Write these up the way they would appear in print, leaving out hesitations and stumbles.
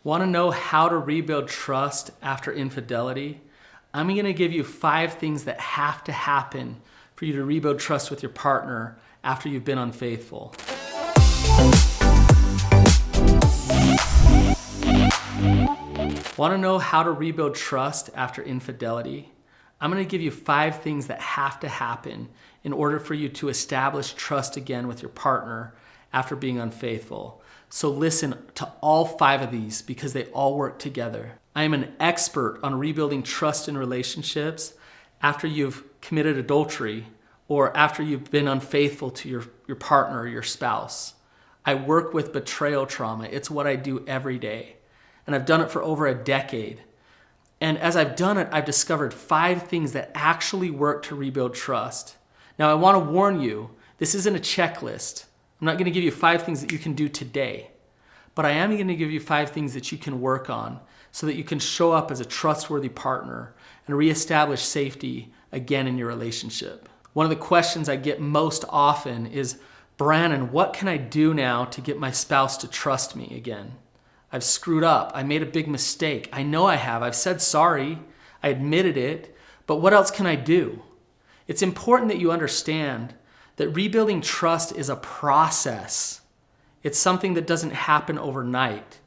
Want to know how to rebuild trust after infidelity? I'm going to give you 5 things that have to happen for you to rebuild trust with your partner after you've been unfaithful. Want to know how to rebuild trust after infidelity? I'm going to give you 5 things that have to happen in order for you to establish trust again with your partner after being unfaithful. So listen to all 5 of these because they all work together. I am an expert on rebuilding trust in relationships after you've committed adultery or after you've been unfaithful to your partner or your spouse. I work with betrayal trauma. It's what I do every day. And I've done it for over a decade. And as I've done it, I've discovered 5 things that actually work to rebuild trust. Now, I want to warn you, this isn't a checklist. I'm not going to give you 5 things that you can do today, but I am going to give you 5 things that you can work on so that you can show up as a trustworthy partner and reestablish safety again in your relationship. One of the questions I get most often is, Brannon, what can I do now to get my spouse to trust me again? I've screwed up. I made a big mistake. I know I have. I've said sorry. I admitted it. But what else can I do? It's important that you understand that rebuilding trust is a process. It's something that doesn't happen overnight.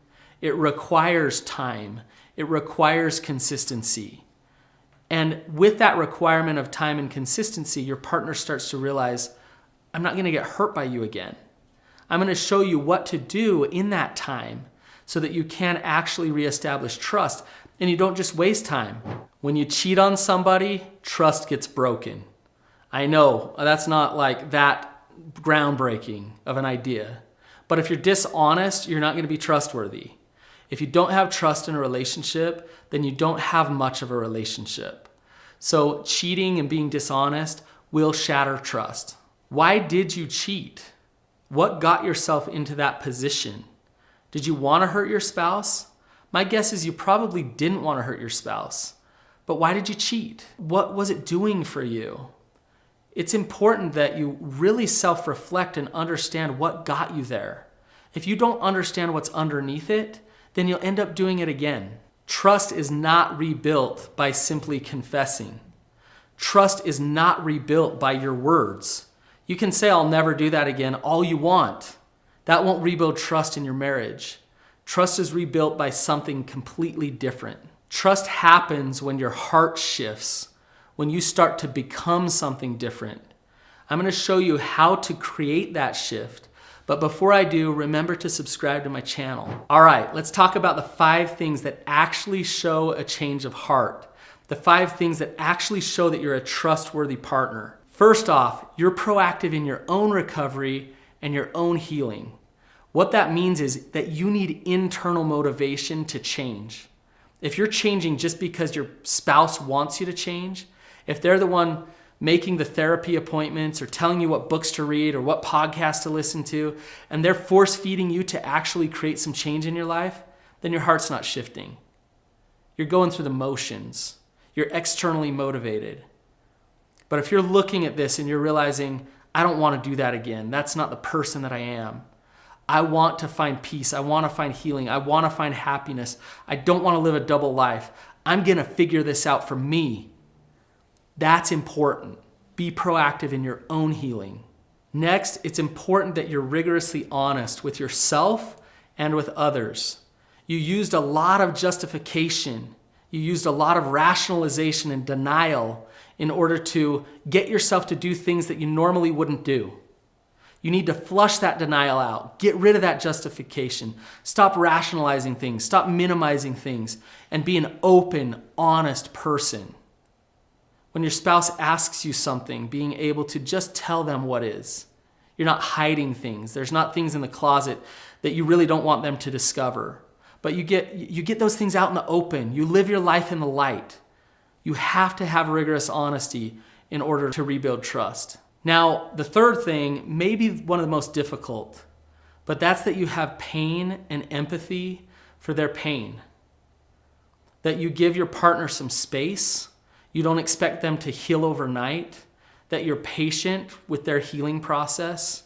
It requires time. It requires consistency. And with that requirement of time and consistency, your partner starts to realize, I'm not going to get hurt by you again. I'm going to show you what to do in that time so that you can actually reestablish trust and you don't just waste time. When you cheat on somebody, trust gets broken. I know that's not like that groundbreaking of an idea, but if you're dishonest, you're not going to be trustworthy. If you don't have trust in a relationship, then you don't have much of a relationship. So cheating and being dishonest will shatter trust. Why did you cheat? What got yourself into that position? Did you want to hurt your spouse? My guess is you probably didn't want to hurt your spouse. But why did you cheat? What was it doing for you? It's important that you really self-reflect and understand what got you there. If you don't understand what's underneath it, then you'll end up doing it again. Trust is not rebuilt by simply confessing. Trust is not rebuilt by your words. You can say, I'll never do that again, all you want. That won't rebuild trust in your marriage. Trust is rebuilt by something completely different. Trust happens when your heart shifts, when you start to become something different. I'm going to show you how to create that shift. But before I do, remember to subscribe to my channel. All right, let's talk about the 5 things that actually show a change of heart. The 5 things that actually show that you're a trustworthy partner. First off, you're proactive in your own recovery and your own healing. What that means is that you need internal motivation to change. If you're changing just because your spouse wants you to change, if they're the one making the therapy appointments or telling you what books to read or what podcasts to listen to, and they're force feeding you to actually create some change in your life, then your heart's not shifting. You're going through the motions. You're externally motivated. But if you're looking at this and you're realizing, I don't want to do that again. That's not the person that I am. I want to find peace. I want to find healing. I want to find happiness. I don't want to live a double life. I'm going to figure this out for me. That's important. Be proactive in your own healing. Next, it's important that you're rigorously honest with yourself and with others. You used a lot of justification. You used a lot of rationalization and denial in order to get yourself to do things that you normally wouldn't do. You need to flush that denial out. Get rid of that justification. Stop rationalizing things. Stop minimizing things. And be an open, honest person. When your spouse asks you something, being able to just tell them what is. You're not hiding things. There's not things in the closet that you really don't want them to discover. But you get those things out in the open. You live your life in the light. You have to have rigorous honesty in order to rebuild trust. Now, the third thing may be one of the most difficult, but that's that you have pain and empathy for their pain. That you give your partner some space. You don't expect them to heal overnight. That you're patient with their healing process.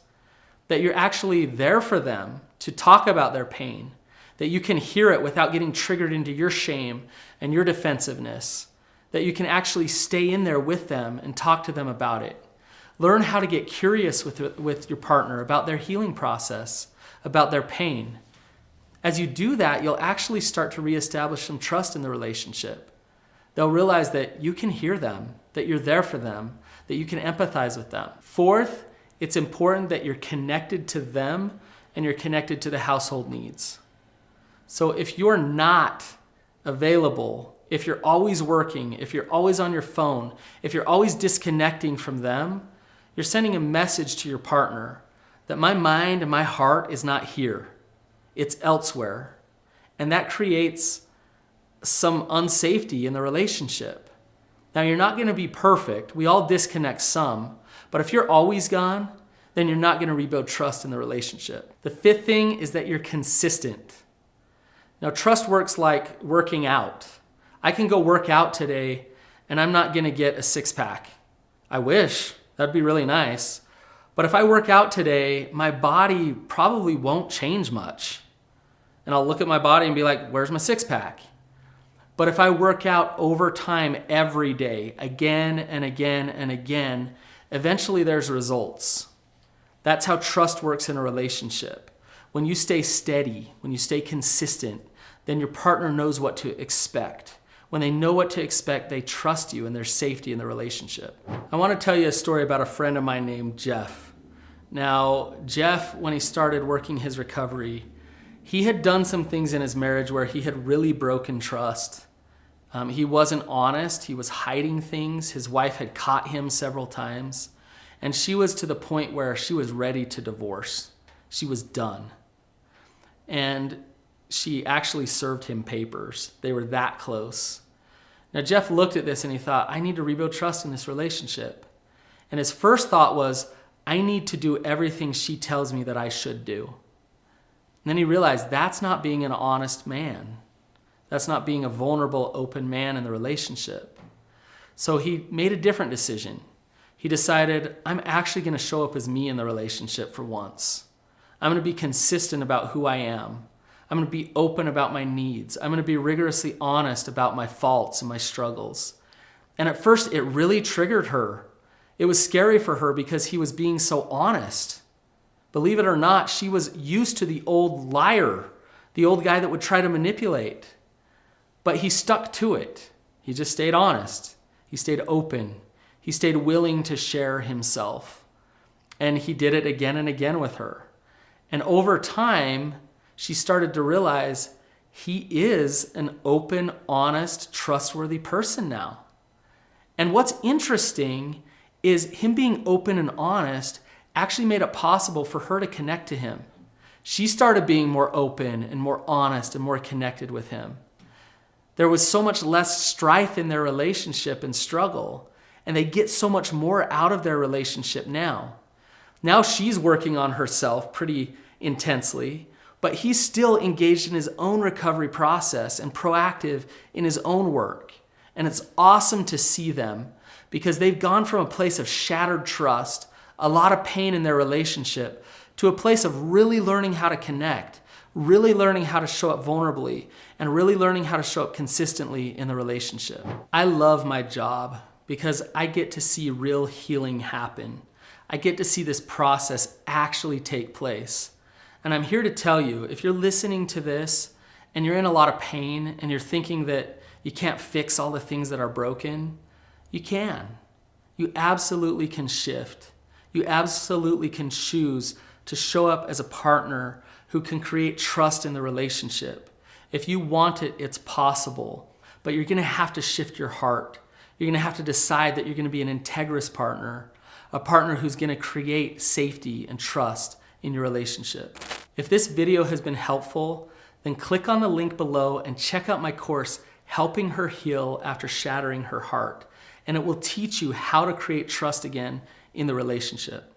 That you're actually there for them to talk about their pain. that you can hear it without getting triggered into your shame and your defensiveness, that you can actually stay in there with them and talk to them about it. Learn how to get curious with your partner about their healing process, about their pain. As you do that, you'll actually start to reestablish some trust in the relationship. They'll realize that you can hear them, that you're there for them, that you can empathize with them. Fourth, it's important that you're connected to them and you're connected to the household needs. So if you're not available, if you're always working, if you're always on your phone, if you're always disconnecting from them, you're sending a message to your partner that my mind and my heart is not here. It's elsewhere. And that creates some unsafety in the relationship. Now, you're not going to be perfect. We all disconnect some. But if you're always gone, then you're not going to rebuild trust in the relationship. The fifth thing is that you're consistent. Now, trust works like working out. I can go work out today and I'm not going to get a six-pack. I wish. That'd be really nice. But if I work out today, my body probably won't change much. And I'll look at my body and be like, where's my six-pack? But if I work out over time every day, again and again and again, eventually there's results. That's how trust works in a relationship. When you stay steady, when you stay consistent, then your partner knows what to expect. When they know what to expect, they trust you and there's safety in the relationship. I want to tell you a story about a friend of mine named Jeff. Now, Jeff, when he started working his recovery, he had done some things in his marriage where he had really broken trust. He wasn't honest. He was hiding things. His wife had caught him several times. And she was to the point where she was ready to divorce. She was done. And she actually served him papers. They were that close. Now, Jeff looked at this and he thought, I need to rebuild trust in this relationship. And his first thought was, I need to do everything she tells me that I should do. And then he realized that's not being an honest man. That's not being a vulnerable, open man in the relationship. So he made a different decision. He decided, I'm actually going to show up as me in the relationship for once. I'm going to be consistent about who I am. I'm going to be open about my needs. I'm going to be rigorously honest about my faults and my struggles. And at first, it really triggered her. It was scary for her because he was being so honest. Believe it or not, she was used to the old liar, the old guy that would try to manipulate. But he stuck to it. He just stayed honest. He stayed open. He stayed willing to share himself. And he did it again and again with her. And over time, she started to realize he is an open, honest, trustworthy person now. And what's interesting is him being open and honest actually made it possible for her to connect to him. She started being more open and more honest and more connected with him. There was so much less strife in their relationship and struggle, and they get so much more out of their relationship now. Now she's working on herself pretty intensely, but he's still engaged in his own recovery process and proactive in his own work. And it's awesome to see them because they've gone from a place of shattered trust, a lot of pain in their relationship, to a place of really learning how to connect, really learning how to show up vulnerably, and really learning how to show up consistently in the relationship. I love my job because I get to see real healing happen. I get to see this process actually take place. And I'm here to tell you, if you're listening to this and you're in a lot of pain and you're thinking that you can't fix all the things that are broken, you can. You absolutely can shift. You absolutely can choose to show up as a partner who can create trust in the relationship. If you want it, it's possible. But you're going to have to shift your heart. You're going to have to decide that you're going to be an integrous partner, a partner who's going to create safety and trust in your relationship. If this video has been helpful, then click on the link below and check out my course, Helping Her Heal After Shattering Her Heart. And it will teach you how to create trust again in the relationship.